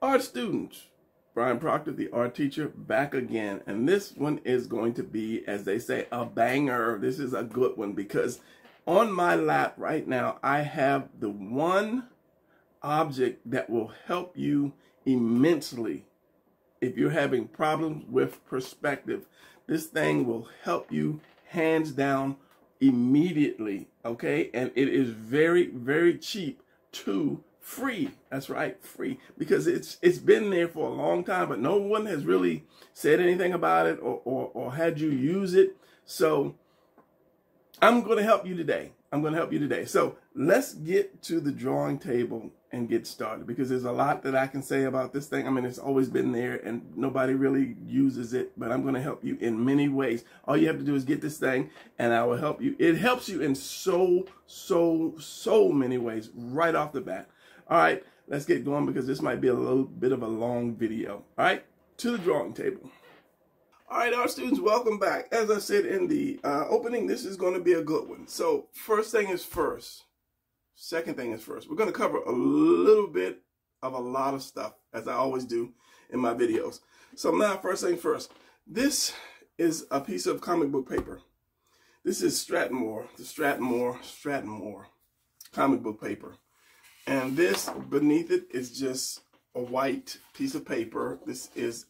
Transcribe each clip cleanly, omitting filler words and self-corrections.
Art students, Brian Proctor, the art teacher, back again. And this one is going to be, as they say, a banger. This is a good one because on my lap right now, I have the one object that will help you immensely if you're having problems with perspective. This thing will help you hands down immediately, okay? And it is very, very cheap to free. That's right, free, because it's been there for a long time, but no one has really said anything about it or had you use it. So I'm going to help you today. So let's get to the drawing table and get started, because there's a lot that I can say about this thing. I mean, it's always been there and nobody really uses it, but I'm going to help you in many ways. All you have to do is get this thing and I will help you. It helps you in so many ways right off the bat. All right, let's get going because this might be a little bit of a long video. All right, to the drawing table. All right, our students, welcome back. As I said in the opening, this is going to be a good one. So first thing is first. Second thing is first. We're going to cover a little bit of a lot of stuff, as I always do in my videos. So now, first thing first. This is a piece of comic book paper. This is Strathmore, the Strathmore comic book paper. And this, beneath it, is just a white piece of paper. This is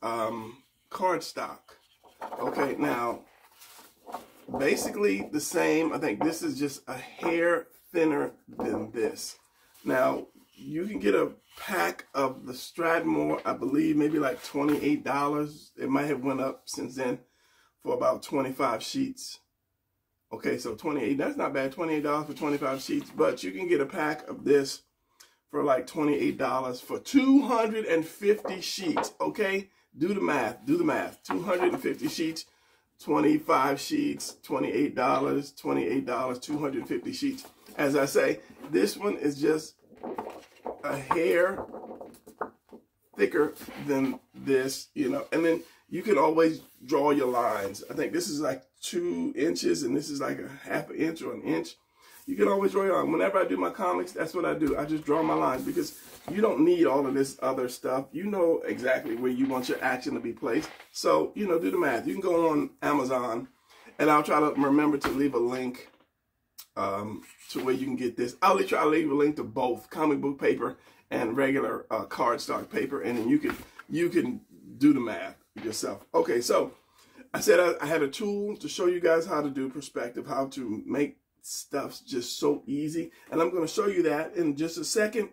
cardstock. Okay, now, basically the same. I think this is just a hair thinner than this. Now, you can get a pack of the Strathmore, I believe, maybe like $28. It might have went up since then for about 25 sheets. Okay, so 28, that's not bad, $28 for 25 sheets, but you can get a pack of this for like $28 for 250 sheets, okay? Do the math, 250 sheets, 25 sheets, $28, 250 sheets. As I say, this one is just a hair thicker than this, you know, and then you can always draw your lines. I think this is like 2 inches and this is like a half an inch or an inch. You can always draw your line. Whenever I do my comics, that's what I do. I just draw my lines because you don't need all of this other stuff. You know exactly where you want your action to be placed. So, you know, do the math. You can go on Amazon, and I'll try to remember to leave a link to where you can get this. I'll try to leave a link to both comic book paper and regular cardstock paper, and then you can do the math yourself. Okay, so I said I had a tool to show you guys how to do perspective, how to make stuff's just so easy, and I'm going to show you that in just a second.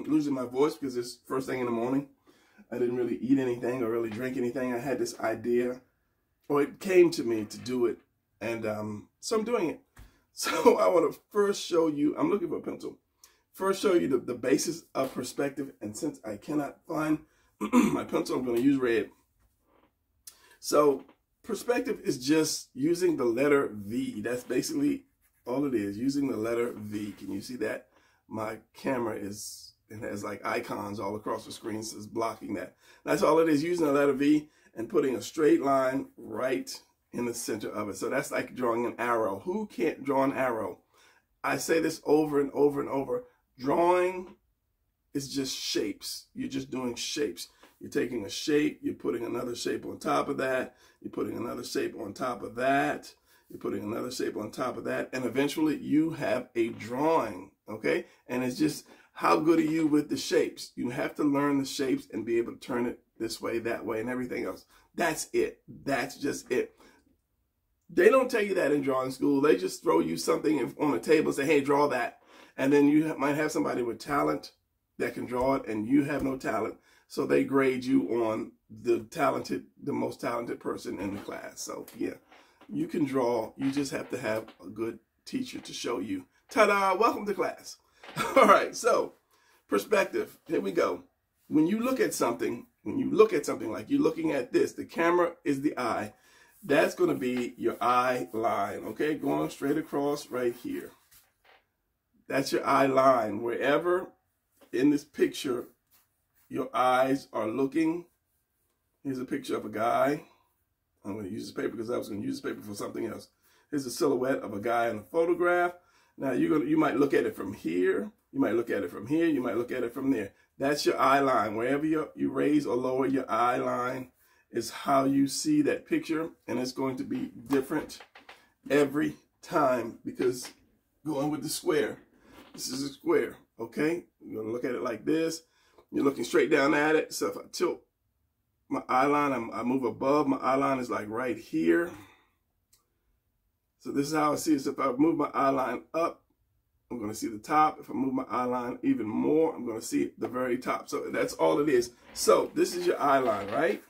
Losing my voice because it's first thing in the morning. I didn't really eat anything or really drink anything. I had this idea, or it came to me to do it, and so I'm doing it. So I want to first show you, I'm looking for a pencil, first show you the basis of perspective, and since I cannot find my pencil, I'm going to use red. So perspective is just using the letter V. That's basically all it is, using the letter V. Can you see that? My camera it has like icons all across the screen, so it's blocking that. That's all it is, using the letter V and putting a straight line right in the center of it. So that's like drawing an arrow. Who can't draw an arrow? I say this over and over and over. Drawing is just shapes. You're just doing shapes. You're taking a shape, you're putting another shape on top of that, you're putting another shape on top of that, you're putting another shape on top of that, and eventually you have a drawing, okay? And it's just, how good are you with the shapes? You have to learn the shapes and be able to turn it this way, that way, and everything else. That's it. That's just it. They don't tell you that in drawing school. They just throw you something on the table and say, hey, draw that. And then you might have somebody with talent that can draw it, and you have no talent. So they grade you on the most talented person in the class. So yeah, you can draw. You just have to have a good teacher to show you. Ta-da! Welcome to class. All right, so perspective. Here we go. When you look at something, like you're looking at this, the camera is the eye. That's going to be your eye line, okay? Going straight across right here. That's your eye line. Wherever in this picture your eyes are looking. Here's a picture of a guy. I'm going to use this paper because I was going to use this paper for something else. Here's a silhouette of a guy in a photograph. Now you might look at it from here. You might look at it from here. You might look at it from there. That's your eye line. Wherever you raise or lower your eye line is how you see that picture, and it's going to be different every time because going with the square, this is a square, okay? You're going to look at it like this. You're looking straight down at it. So if I tilt my eye line, I move above, my eye line is like right here. So this is how I see it. So if I move my eye line up, I'm going to see the top. If I move my eye line even more, I'm going to see the very top. So that's all it is. So this is your eye line, right?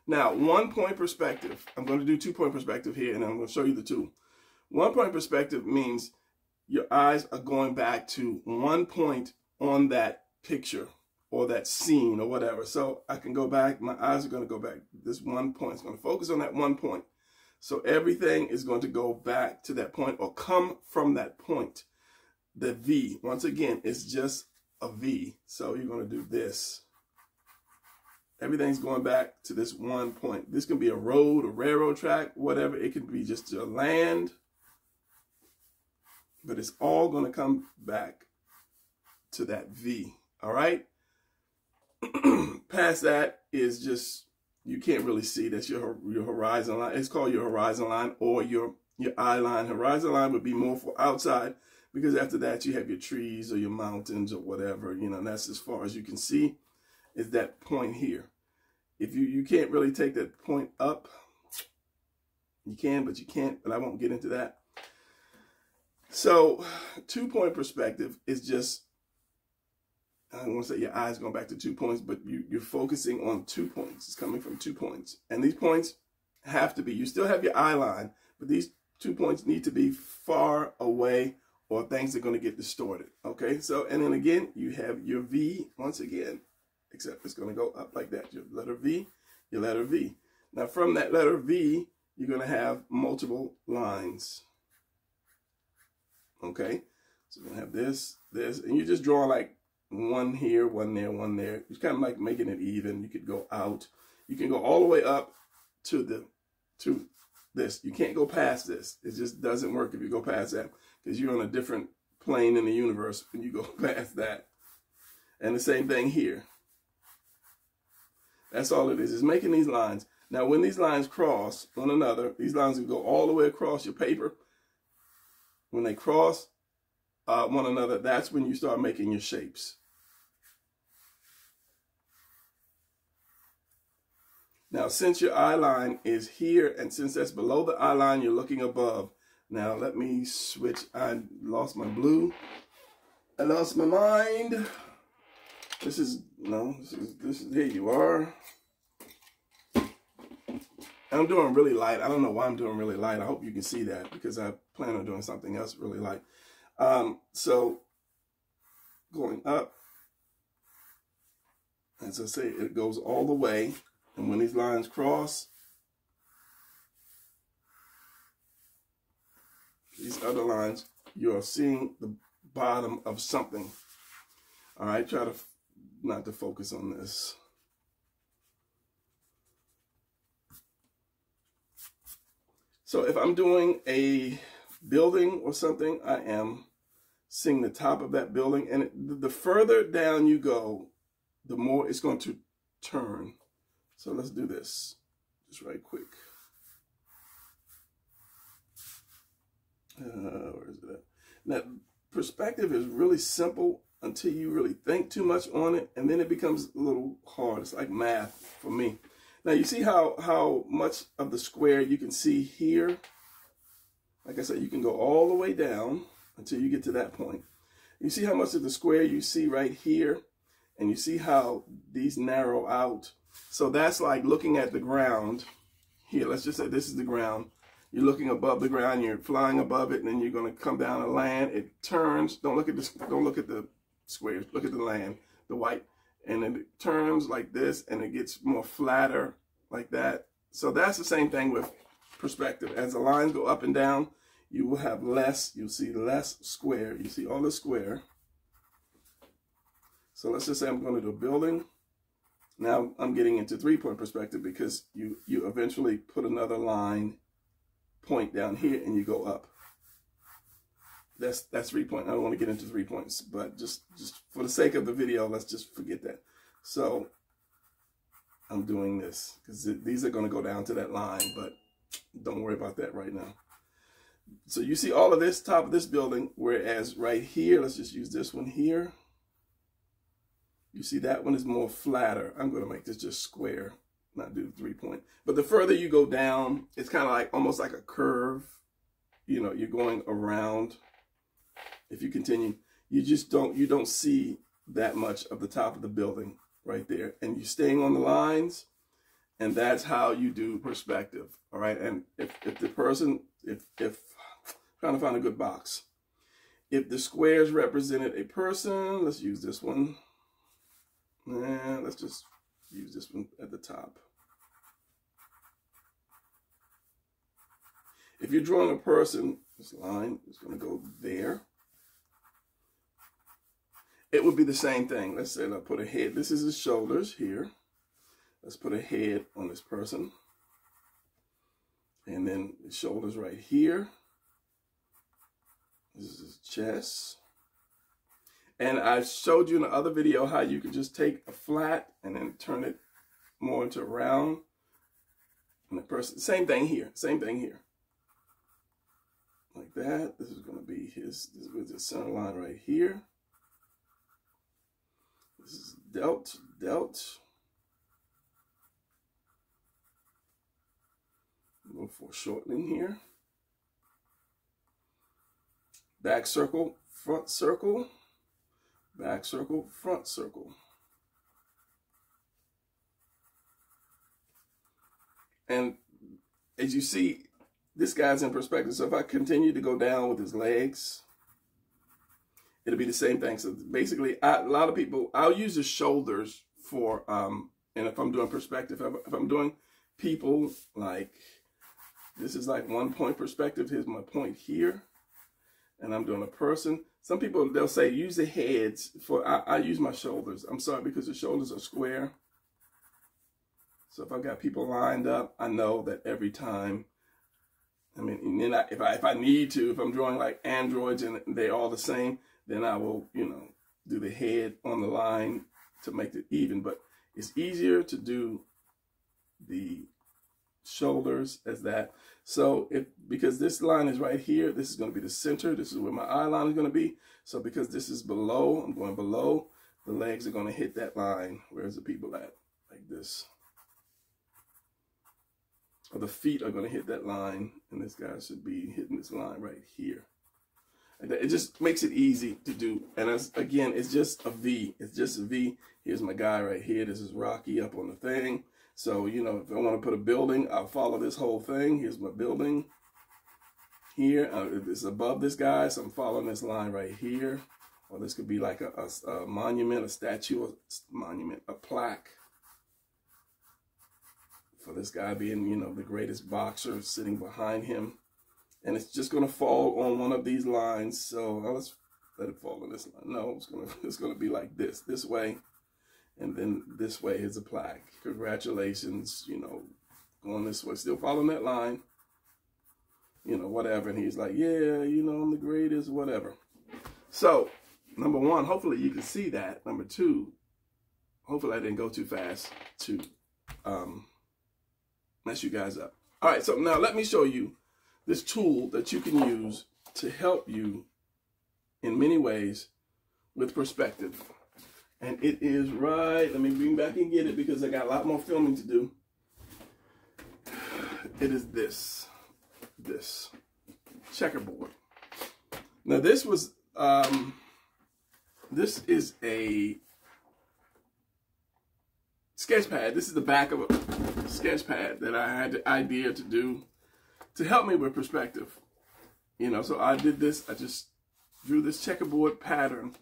Now, 1 point perspective. I'm going to do 2 point perspective here, and I'm going to show you the two. 1 point perspective means your eyes are going back to 1 point on that picture or that scene or whatever. So I can go back, my eyes are going to go back. This 1 point is going to focus on that 1 point. So everything is going to go back to that point or come from that point. The V, once again, is just a V. So you're going to do this. Everything's going back to this 1 point. This can be a road, a railroad track, whatever. It could be just a land. But it's all going to come back to that V. All right? Past that is just, you can't really see. That's your horizon line. It's called your horizon line or your eye line. Horizon line would be more for outside because after that you have your trees or your mountains or whatever. You know, that's as far as you can see is that point here. If you can't really take that point up, you can, but you can't. But I won't get into that. So 2 point perspective is just, I don't want to say your eyes going back to 2 points, but you're focusing on 2 points. It's coming from 2 points. And these points have to be, you still have your eye line, but these 2 points need to be far away or things are going to get distorted. Okay, so, and then again, you have your V once again, except it's going to go up like that. Your letter V, your letter V. Now from that letter V, you're going to have multiple lines. Okay, so you're going to have this, and you're just drawing like one here, one there, one there. It's kind of like making it even. You could go out. You can go all the way up to this. You can't go past this. It just doesn't work if you go past that because you're on a different plane in the universe when you go past that. And the same thing here. That's all it is making these lines. Now, when these lines cross one another, these lines will go all the way across your paper. When they cross one another, that's when you start making your shapes. Now, since your eye line is here, and since that's below the eye line, you're looking above. Now, let me switch. I lost my blue. I lost my mind. This is, here you are. I'm doing really light. I don't know why I'm doing really light. I hope you can see that because I plan on doing something else really light. So going up, as I say, it goes all the way. And when these lines cross, these other lines, you're seeing the bottom of something. All right, try to not to focus on this. So if I'm doing a building or something, I am seeing the top of that building. And the further down you go, the more it's going to turn. So let's do this just right quick. Where is it at? Now, perspective is really simple until you really think too much on it, and then it becomes a little hard. It's like math for me. Now, you see how much of the square you can see here? Like I said, you can go all the way down until you get to that point. You see how much of the square you see right here? And you see how these narrow out. So that's like looking at the ground. Here, let's just say this is the ground. You're looking above the ground, you're flying above it, and then you're going to come down and land. It turns. Don't look at this. Don't look at the squares. Look at the land, the white. And then it turns like this, and it gets more flatter like that. So that's the same thing with perspective. As the lines go up and down, you will have less. You'll see less square. You see all the square. So let's just say I'm going to do a building. Now I'm getting into 3-point perspective because you eventually put another line point down here and you go up. That's 3 point. I don't want to get into 3 points, but just for the sake of the video, let's just forget that. So I'm doing this because these are going to go down to that line, but don't worry about that right now. So you see all of this, top of this building, whereas right here, let's just use this one here. You see that one is more flatter. I'm going to make this just square, not do the 3 point. But the further you go down, it's kind of like almost like a curve. You know, you're going around. If you continue, you don't see that much of the top of the building right there. And you're staying on the lines, and that's how you do perspective. All right. And if the person, if trying to find a good box, if the squares represented a person, let's use this one. And let's just use this one at the top. If you're drawing a person, this line is going to go there. It would be the same thing. Let's say I put a head. This is his shoulders here. Let's put a head on this person. And then the shoulders right here. This is his chest. And I showed you in the other video how you could just take a flat and then turn it more into a round. And the person, same thing here, same thing here. Like that. This is going to be his, this is the center line right here. This is delt. A little foreshortening here. Back circle, front circle. Back circle, front circle. And as you see, this guy's in perspective. So if I continue to go down with his legs, it'll be the same thing. So basically, a lot of people, I'll use the shoulders for, and if I'm doing perspective, if I'm doing people, like, this is like 1 point perspective. Here's my point here. And I'm doing a person. Some people, they'll say, use the heads for, I use my shoulders. I'm sorry, because the shoulders are square. So if I got people lined up, I know that every time, I mean, and then if I need to, if I'm drawing like androids and they're all the same, then I will, you know, do the head on the line to make it even. But it's easier to do the shoulders as that. So because this line is right here, this is going to be the center. This is where my eye line is going to be. So because this is below, I'm going below, the legs are going to hit that line. Where's the people at? Like this. Or the feet are going to hit that line, and this guy should be hitting this line right here. And it just makes it easy to do. And again, it's just a V. It's just a V. Here's my guy right here. This is Rocky up on the thing. So, you know, if I want to put a building, I'll follow this whole thing. Here's my building here. It's above this guy, so I'm following this line right here. Or this could be like a monument, a statue, a plaque. For this guy being, you know, the greatest boxer sitting behind him. And it's just going to fall on one of these lines. So let's let it fall on this line. No, it's going to be like this way. And then this way is a plaque. Congratulations, you know, going this way. Still following that line. You know, whatever. And he's like, yeah, you know, I'm the greatest, whatever. So, number one, hopefully you can see that. Number two, hopefully I didn't go too fast to mess you guys up. All right, so now let me show you this tool that you can use to help you in many ways with perspective. And it is right, let me bring back and get it because I got a lot more filming to do. It is this checkerboard. Now this was, this is a sketch pad. This is the back of a sketch pad that I had the idea to do to help me with perspective. You know, so I did this, I just drew this checkerboard pattern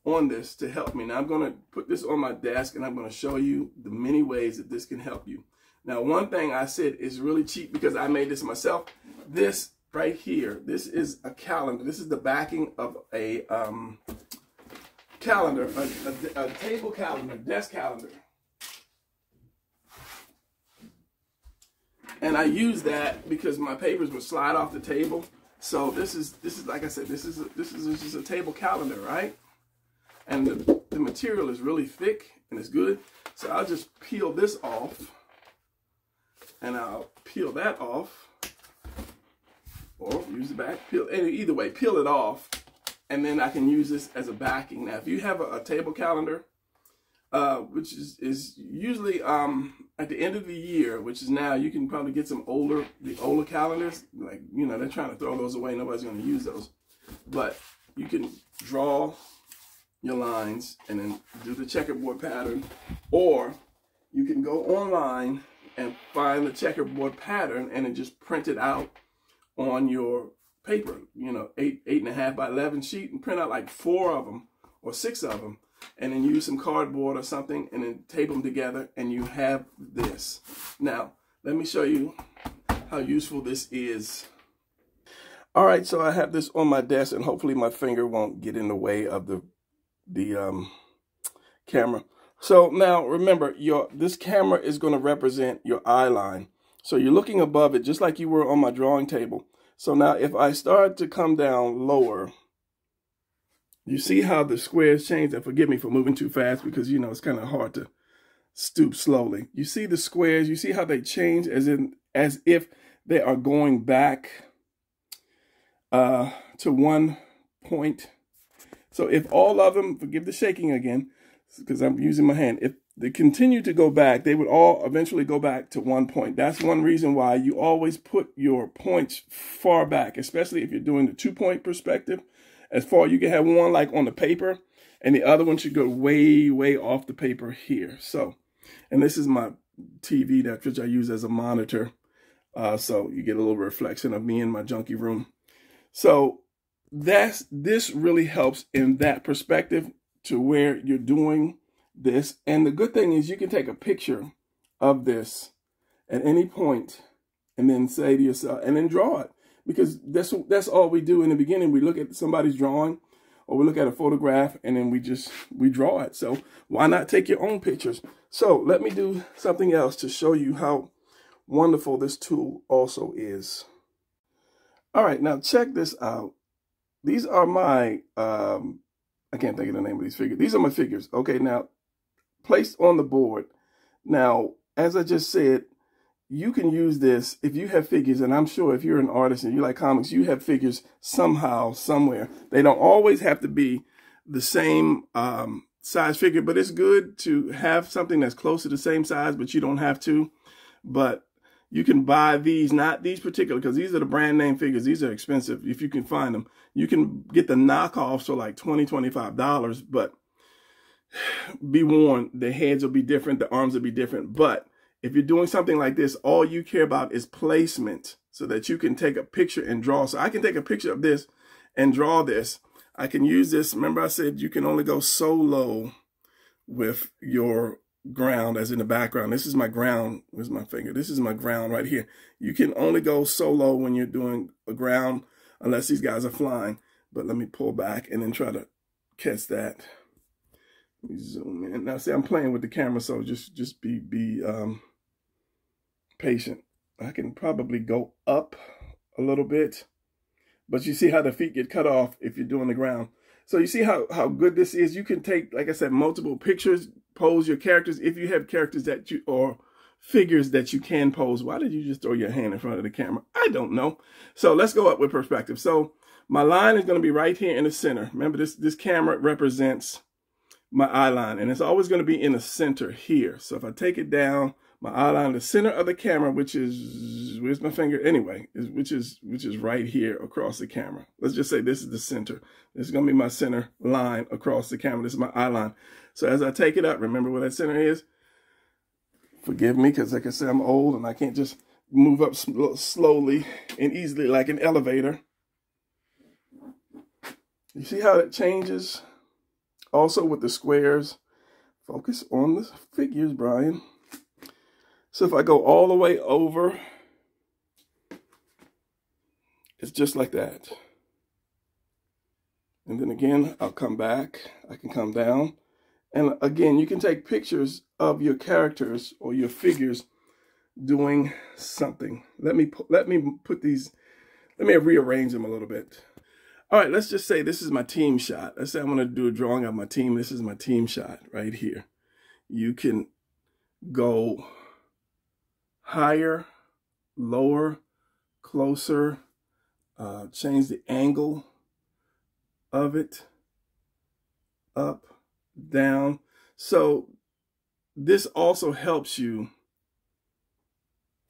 on this to help me. Now I'm going to put this on my desk and I'm going to show you the many ways that this can help you. Now, one thing I said is really cheap because I made this myself. This right here, this is a calendar. This is the backing of a calendar, a table calendar, desk calendar. And I use that because my papers would slide off the table. So this is like I said, this is just a table calendar, right? And the material is really thick and it's good. So I'll just peel this off, and I'll peel that off, or use the back. Either way, peel it off, and then I can use this as a backing. Now, if you have a table calendar, which is usually at the end of the year, which is now, you can probably get the older calendars. Like, you know, they're trying to throw those away. Nobody's going to use those. But you can draw your lines and then do the checkerboard pattern, or you can go online and find the checkerboard pattern and then just print it out on your paper, you know, 8.5 by 11 sheet, and print out like 4 of them or 6 of them, and then use some cardboard or something and then tape them together, and you have this. Now, let me show you how useful this is. All right, so I have this on my desk, and hopefully my finger won't get in the way of the camera. So now remember, this camera is going to represent your eye line. So you're looking above it just like you were on my drawing table. So now if I start to come down lower, you see how the squares change. And forgive me for moving too fast, because, you know, it's kind of hard to stoop slowly. You see the squares, you see how they change as if they are going back to one point. So if all of them, forgive the shaking again, because I'm using my hand, if they continue to go back, they would all eventually go back to one point. That's one reason why you always put your points far back, especially if you're doing the 2-point perspective. As far, you can have one like on the paper, and the other one should go way, way off the paper here. So, and this is my TV, which I use as a monitor. So you get a little reflection of me in my junkie room. So this really helps in that perspective, to where you're doing this. And the good thing is you can take a picture of this at any point and then say to yourself, and then draw it, because that's all we do in the beginning. We look at somebody's drawing, or we look at a photograph, and then we draw it. So why not take your own pictures? So let me do something else to show you how wonderful this tool also is. All right, now check this out. These are my, I can't think of the name of these figures. These are my figures. Okay, now placed on the board. Now, as I just said, you can use this if you have figures, and I'm sure if you're an artist and you like comics, you have figures somehow, somewhere. They don't always have to be the same size figure, but it's good to have something that's close to the same size, but you don't have to. But you can buy these, not these particular, because these are the brand name figures. These are expensive if you can find them. You can get the knockoffs for like $20, $25, but be warned, the heads will be different, the arms will be different. But if you're doing something like this, all you care about is placement, so that you can take a picture and draw. So I can take a picture of this and draw this. I can use this. Remember I said you can only go so low with your ground, as in the background. This is my ground. Where's my finger? This is my ground right here. You can only go so low when you're doing a ground, unless these guys are flying. But let me pull back and then try to catch that. Let me zoom in. Now see, I'm playing with the camera, so just be patient. I can probably go up a little bit, but you see how the feet get cut off if you're doing the ground. So you see how good this is. You can take, like I said, multiple pictures, pose your characters. If you have characters that you, or figures that you can pose. Why did you just throw your hand in front of the camera? I don't know. So let's go up with perspective. So my line is going to be right here in the center. Remember, this camera represents my eye line, and it's always going to be in the center here. So if I take it down, my eye line, the center of the camera, which is, where's my finger? Anyway, which is right here across the camera. Let's just say this is the center. This is going to be my center line across the camera. This is my eye line. So as I take it up, remember where that center is? Forgive me, because like I said, I'm old and I can't just move up slowly and easily like an elevator. You see how it changes? Also with the squares, focus on the figures, Brian. So if I go all the way over, it's just like that. And then again, I'll come back. I can come down. And again, you can take pictures of your characters or your figures doing something. Let me put these Let me rearrange them a little bit. All right, let's just say this is my team shot. Let's say I want to do a drawing of my team. This is my team shot right here. You can go higher, lower, closer, change the angle of it, up, down. So this also helps you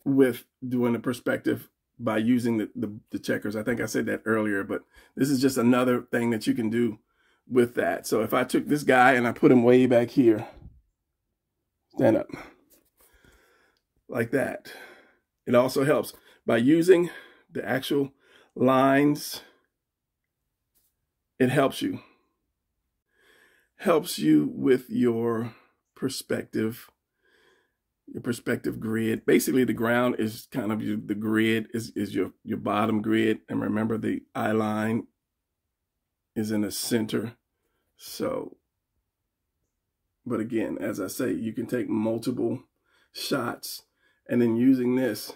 with doing the perspective by using the checkers. I think I said that earlier, but this is just another thing that you can do with that. So if I took this guy and I put him way back here, stand up, like that. It also helps by using the actual lines. It helps you with your perspective grid. Basically, the ground is kind of the grid is your bottom grid. And remember, the eye line is in the center. So, but again, as I say, you can take multiple shots, and then using this,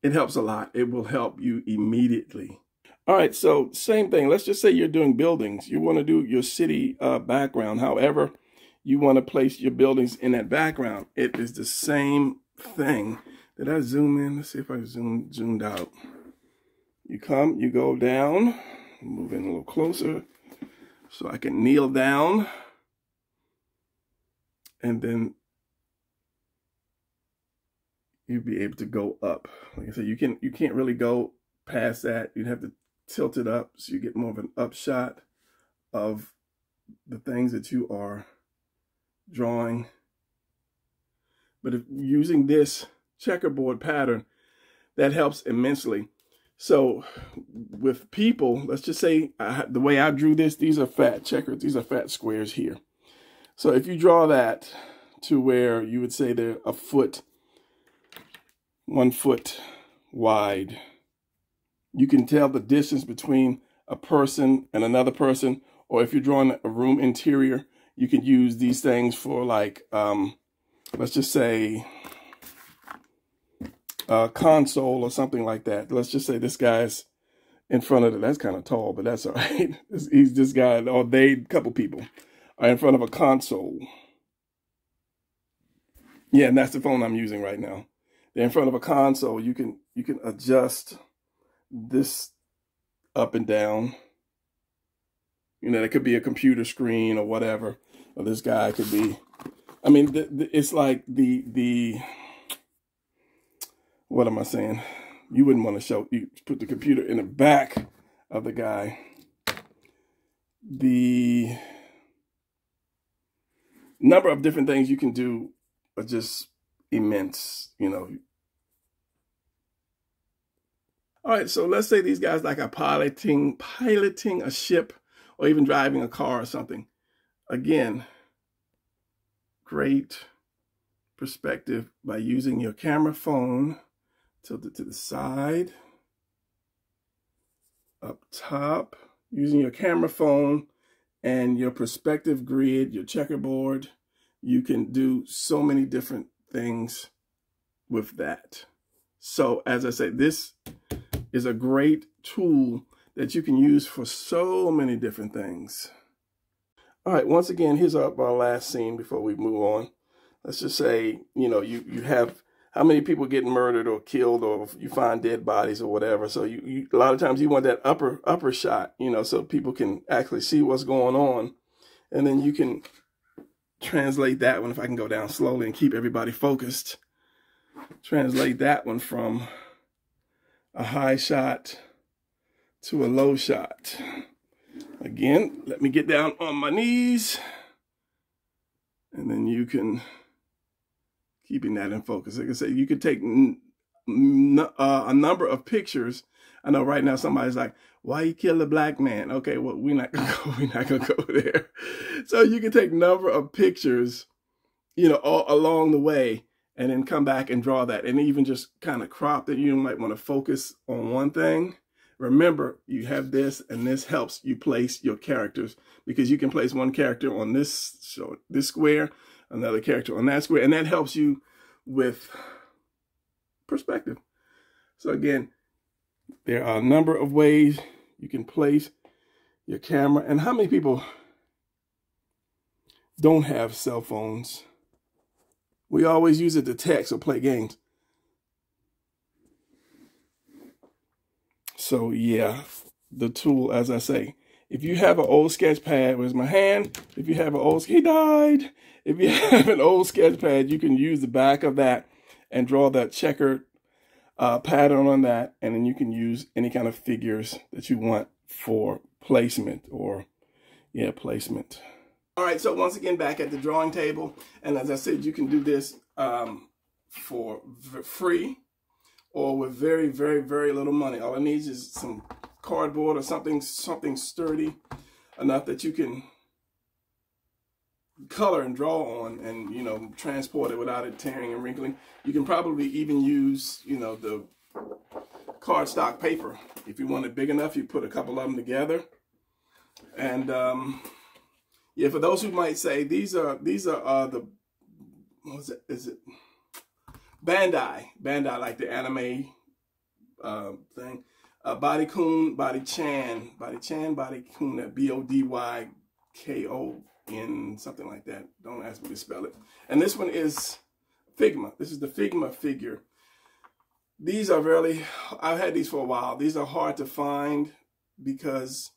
it helps a lot. It will help you immediately. All right, so same thing. Let's just say you're doing buildings. You want to do your city background. However, you want to place your buildings in that background. It is the same thing. Did I zoom in? Let's see if I zoomed out. You come, you go down, move in a little closer so I can kneel down. And then you'd be able to go up. Like I said, you can't really go past that. You'd have to tilt it up so you get more of an upshot of the things that you are drawing. But if using this checkerboard pattern, that helps immensely. So with people, let's just say the way I drew this, these are fat checkers, these are fat squares here. So if you draw that to where you would say they're 1 foot wide, you can tell the distance between a person and another person. Or if you're drawing a room interior, you can use these things for, like, let's just say a console or something like that. Let's just say this guy's in front of it. That's kind of tall, but that's all right. This guy, or a couple people are in front of a console. Yeah, and that's the phone I'm using right now. They're in front of a console. You can adjust this up and down. You know, it could be a computer screen or whatever. Or this guy could be, I mean, it's like what am I saying? You wouldn't want to you put the computer in the back of the guy. The number of different things you can do are just immense, you know. All right, so let's say these guys like are piloting a ship or even driving a car or something. Again, great perspective by using your camera phone, tilted to the side, up top, using your camera phone and your perspective grid, your checkerboard. You can do so many different things with that. So as I said, this is a great tool that you can use for so many different things. All right, once again, here's our last scene before we move on. Let's just say, you know, you have how many people getting murdered or killed, or you find dead bodies or whatever. So you a lot of times you want that upper shot, you know, so people can actually see what's going on. And then you can translate that one, if I can go down slowly and keep everybody focused. Translate that one from a high shot to a low shot. Again, let me get down on my knees. And then you can, keeping that in focus. Like I said, you could take a number of pictures. I know right now somebody's like, why you kill a black man? Okay, well, we're not gonna go there. So you can take a number of pictures, you know, all along the way, and then come back and draw that, and even just kind of crop that. You might want to focus on one thing. Remember, you have this, and this helps you place your characters, because you can place one character on this square, another character on that square, and that helps you with perspective. So again, There are a number of ways you can place your camera. And how many people don't have cell phones? We always use it to text or play games. So yeah, the tool, as I say, if you have an old sketch pad, where's my hand? If you have an old, he died. If you have an old sketch pad, you can use the back of that and draw that checkered pattern on that. And then you can use any kind of figures that you want for placement or, yeah, placement. All right, so once again, back at the drawing table. And as I said, you can do this for free or with very, very, very little money. All it needs is some cardboard or something sturdy enough that you can color and draw on and, you know, transport it without it tearing and wrinkling. You can probably even use, you know, the cardstock paper. If you want it big enough, you put a couple of them together. And yeah, for those who might say, these are the, what was it? Is it Bandai, like the anime thing. Body Kun, Body Chan, Body Kun, BODYKON, something like that. Don't ask me to spell it. And this one is Figma. This is the Figma figure. These are really, I've had these for a while. These are hard to find because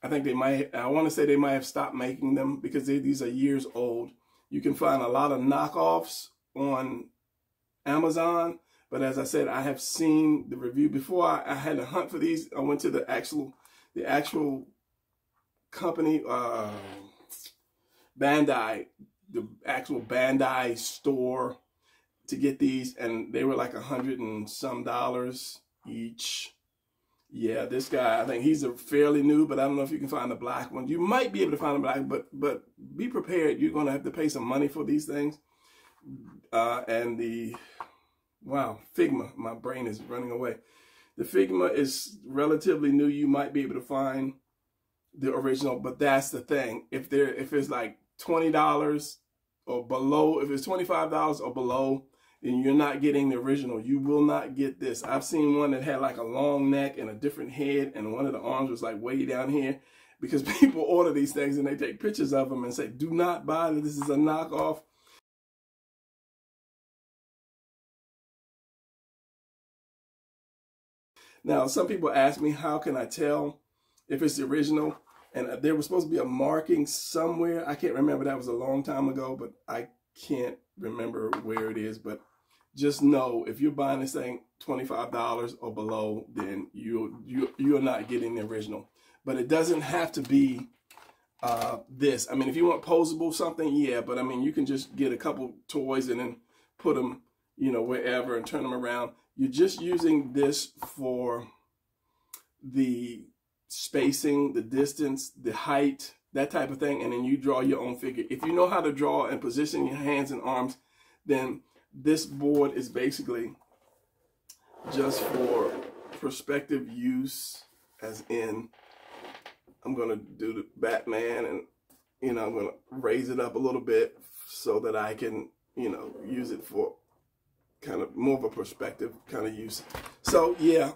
I think I want to say they might have stopped making them because these are years old. You can find a lot of knockoffs on Amazon, but as I said, I have seen the review before. I had to hunt for these. I went to the actual company, Bandai, the actual Bandai store to get these, and they were like $100 and some each. Yeah, this guy, I think he's a fairly new, but I don't know if you can find the black one. You might be able to find a black, but be prepared. You're going to have to pay some money for these things. And the, wow, Figma, my brain is running away. The Figma is relatively new. You might be able to find the original, but that's the thing. If it's like $20 or below, if it's $25 or below, then you're not getting the original. You will not get this. I've seen one that had like a long neck and a different head, and one of the arms was like way down here, because people order these things and they take pictures of them and say, do not buy this. This is a knockoff. Now, some people ask me, how can I tell if it's the original? And there was supposed to be a marking somewhere. I can't remember. That was a long time ago, but I can't remember where it is. But just know, if you're buying this thing $25 or below, then you're not getting the original. But it doesn't have to be this. I mean, if you want posable something, yeah. But I mean, you can just get a couple toys and then put them, you know, wherever and turn them around. You're just using this for the spacing, the distance, the height, that type of thing, and then you draw your own figure. If you know how to draw and position your hands and arms, then this board is basically just for perspective use, as in, I'm going to do the Batman and, you know, I'm going to raise it up a little bit so that I can, you know, use it for kind of more of a perspective kind of use. So yeah,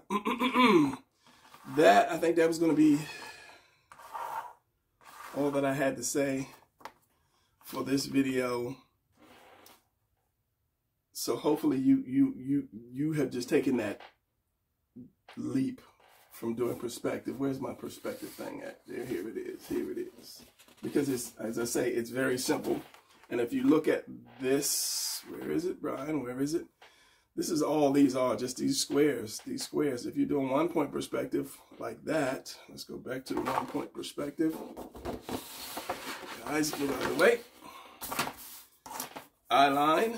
I think that was going to be all that I had to say for this video. So hopefully you have just taken that leap from doing perspective. Where's my perspective thing at? There, here it is. Here it is. Because it's, as I say, it's very simple. And if you look at this, where is it, Brian? Where is it? This is all these are, just these squares. These squares. If you're doing 1 point perspective like that, let's go back to the 1 point perspective. Guys, get out of the way. Eye line.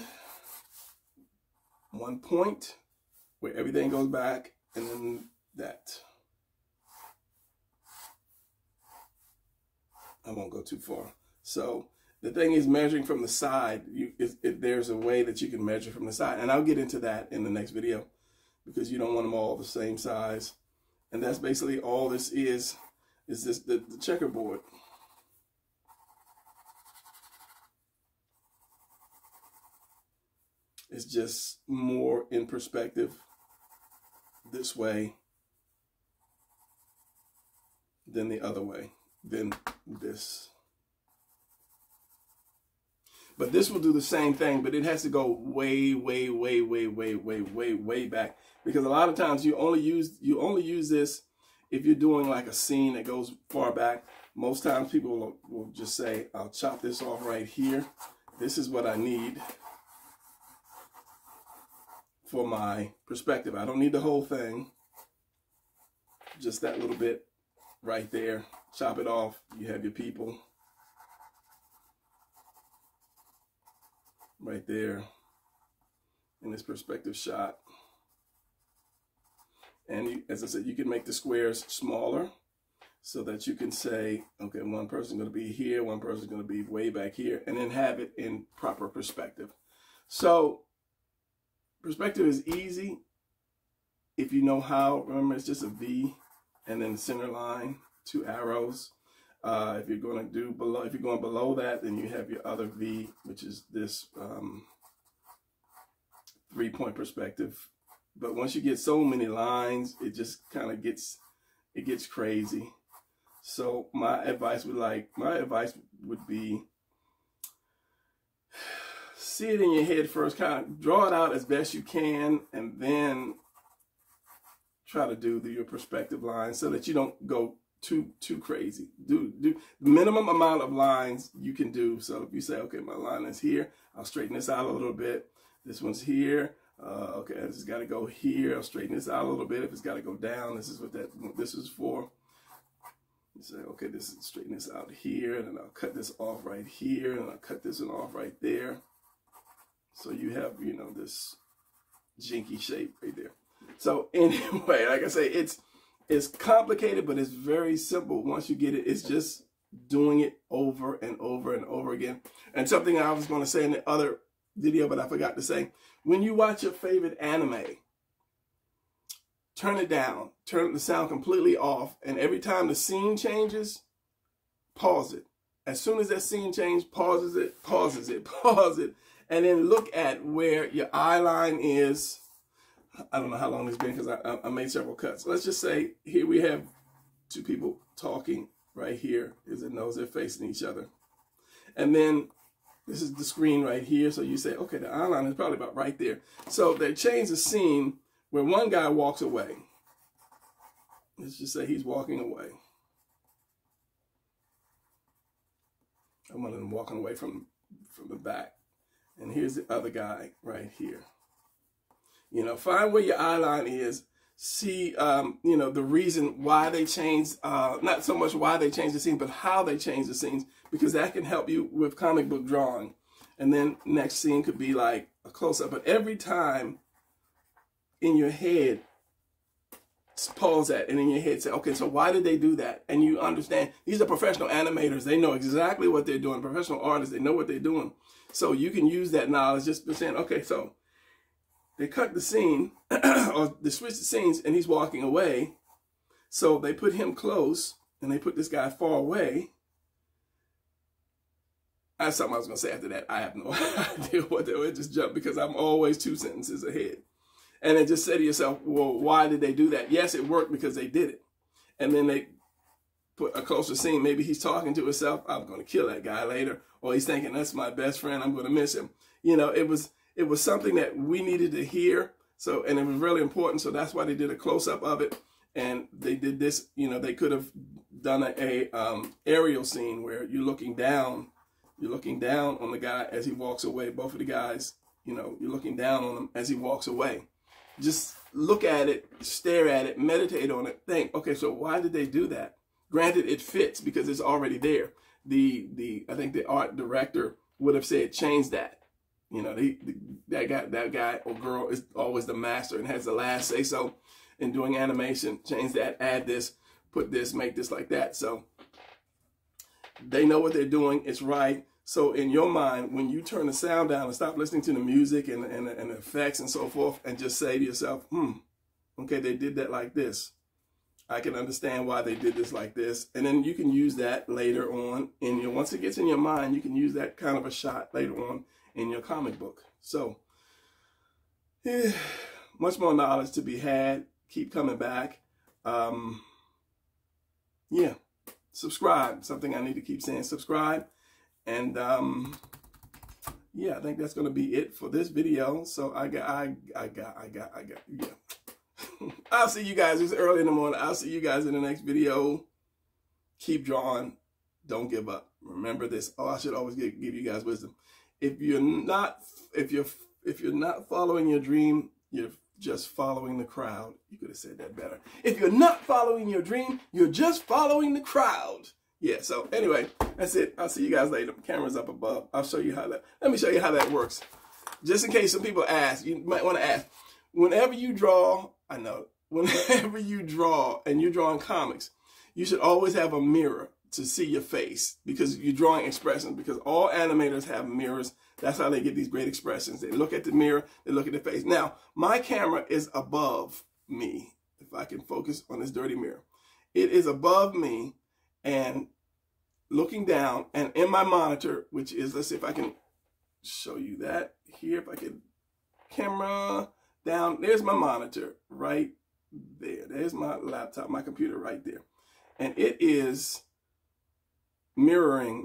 1 point where everything goes back, and then that. I won't go too far. So the thing is, measuring from the side, there's a way that you can measure from the side. And I'll get into that in the next video, because you don't want them all the same size. And that's basically all this is this the checkerboard. It's just more in perspective this way, then the other way, then this. But this will do the same thing, but it has to go way, way, way, way, way, way, way, way back. Because a lot of times you only use this if you're doing like a scene that goes far back. Most times people will just say, I'll chop this off right here. This is what I need for my perspective. I don't need the whole thing. Just that little bit right there. Chop it off. You have your people. Right there in this perspective shot. And you, as I said, you can make the squares smaller so that you can say, okay, one person's going to be here, one person's going to be way back here, and then have it in proper perspective. So perspective is easy if you know how. Remember, it's just a V and then the center line, 2 arrows. If you're going to do below, if you're going below that, then you have your other V, which is this 3-point perspective. But once you get so many lines, it just kind of gets crazy. So my advice would be see it in your head first, kind of draw it out as best you can, and then try to do your perspective line so that you don't go too crazy. Do the minimum amount of lines you can do. So if you say, okay, my line is here, I'll straighten this out a little bit. This one's here. Okay, this has got to go here. I'll straighten this out a little bit. If it's got to go down, this is what this is for. You say, okay, straighten this out here, and then I'll cut this off right here, and I'll cut this one off right there. So you have, you know, this jinky shape right there. So anyway, like I say, it's complicated, but it's very simple. Once you get it, it's just doing it over and over and over again. And something I was going to say in the other video, but I forgot to say, when you watch your favorite anime, turn it down, turn the sound completely off, and every time the scene changes, pause it. As soon as that scene changes, pause it, and then look at where your eye line is. I don't know how long it's been because I made several cuts. Let's just say here we have 2 people talking right here. Is it nose, they're facing each other. And then this is the screen right here. So you say, okay, the eye line is probably about right there. So they change the scene where one guy walks away. Let's just say he's walking away. I wanted him walking away from the back. And here's the other guy right here. You know, find where your eye line is. See, you know, the reason why they changed, not so much why they changed the scene, but how they changed the scenes, because that can help you with comic book drawing. And then next scene could be like a close-up. But every time in your head, pause that, and in your head say, okay, so why did they do that? And you understand, these are professional animators. They know exactly what they're doing. Professional artists, they know what they're doing. So you can use that knowledge just by saying, okay, so they cut the scene, or they switch the scenes, and he's walking away. So they put him close, and they put this guy far away. That's something I was going to say after that. I have no idea what they would just jump, because I'm always 2 sentences ahead. And then just say to yourself, well, why did they do that? Yes, it worked because they did it. And then they put a closer scene. Maybe he's talking to himself, I'm going to kill that guy later. Or he's thinking, that's my best friend, I'm going to miss him. You know, it was something that we needed to hear. So, and it was really important. So that's why they did a close-up of it. And they did this, you know, they could have done a aerial scene where you're looking down on the guy as he walks away. Both of the guys, you know, you're looking down on him as he walks away. Just look at it, stare at it, meditate on it, think, okay, so why did they do that? Granted, it fits because it's already there. I think the art director would have said, change that. You know, that guy or girl is always the master and has the last say so in doing animation. Change that, add this, put this, make this like that. So they know what they're doing. It's right. So in your mind, when you turn the sound down and stop listening to the music and the effects and so forth, and just say to yourself, okay, they did that like this. I can understand why they did this like this. And then you can use that later on in your, once it gets in your mind, you can use that kind of a shot later on in your comic book. So much more knowledge to be had. keep coming back. Yeah, subscribe. Something I need to keep saying, subscribe. And yeah, I think that's going to be it for this video. So yeah. I'll see you guys. It's early in the morning. I'll see you guys in the next video. Keep drawing. Don't give up. Remember this. Oh, I should always give you guys wisdom. If you're not following your dream, you're just following the crowd. You could have said that better. If you're not following your dream, you're just following the crowd. Yeah, so anyway, that's it. I'll see you guys later. Camera's up above. I'll show you how that, let me show you how that works. Just in case some people ask, you might want to ask. Whenever you draw, I know, whenever you draw and you're drawing comics, you should always have a mirror to see your face because you're drawing expressions, because all animators have mirrors. That's how they get these great expressions. They look at the mirror, they look at the face. Now, my camera is above me. If I can focus on this dirty mirror. It is above me and looking down, and in my monitor, which is, let's see if I can show you that here. If I can, camera down, there's my monitor right there. There's my laptop, my computer right there. And it is mirroring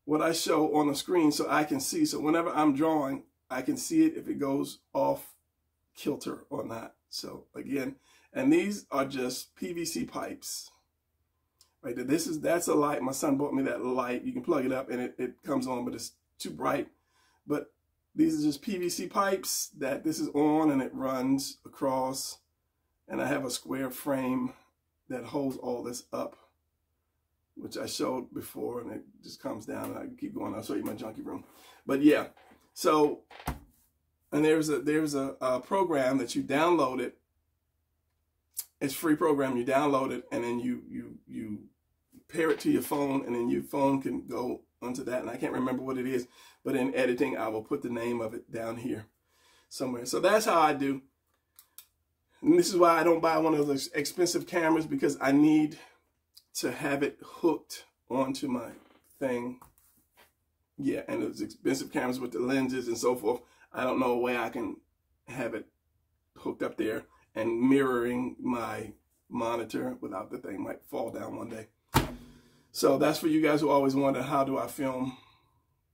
what I show on the screen so I can see. So whenever I'm drawing, I can see it if it goes off kilter or not. So again, and these are just PVC pipes. Right there. That's a light. My son bought me that light. You can plug it up and it comes on, but it's too bright. But these are just PVC pipes that this is on and it runs across. And I have a square frame that holds all this up, which I showed before, and it just comes down, and I can keep going. I'll show you my junkie room. But yeah, so, and there's a program that you download it. It's a free program. You download it, and then you pair it to your phone, and then your phone can go onto that. And I can't remember what it is, but in editing, I will put the name of it down here somewhere. So that's how I do. And this is why I don't buy one of those expensive cameras, because I need to have it hooked onto my thing. Yeah, and those expensive cameras with the lenses and so forth, I don't know a way I can have it hooked up there and mirroring my monitor without the thing might fall down one day. So that's for you guys who always wonder, how do I film?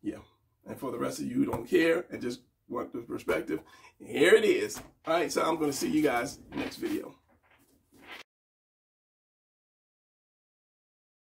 Yeah, and for the rest of you who don't care and just want the perspective, here it is. All right, so I'm going to see you guys next video.